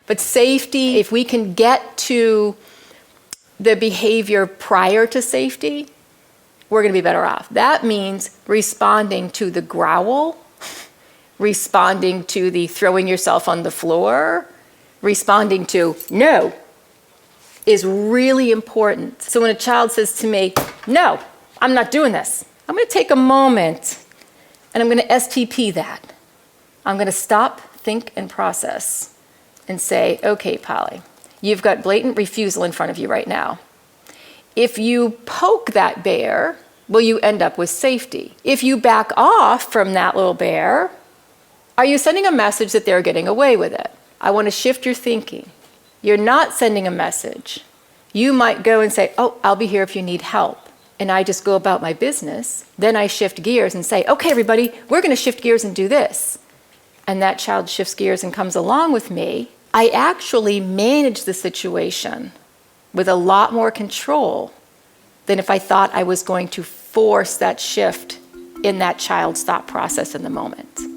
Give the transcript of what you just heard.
But safety, if we can get to the behavior prior to safety, we're going to be better off. That means responding to the growl, responding to the throwing yourself on the floor, responding to no is really important. So when a child says to me, no, I'm not doing this, I'm going to take a moment and I'm going to STP that. I'm going to stop, think, and process and say, okay, Polly, you've got blatant refusal in front of you right now. If you poke that bear, will you end up with safety? If you back off from that little bear, are you sending a message that they're getting away with it? I want to shift your thinking. You're not sending a message. You might go and say, oh, I'll be here if you need help. And I just go about my business. Then I shift gears and say, okay, everybody, we're going to shift gears and do this. And that child shifts gears and comes along with me. I actually manage the situation with a lot more control than if I thought I was going to force that shift in that child's thought process in the moment.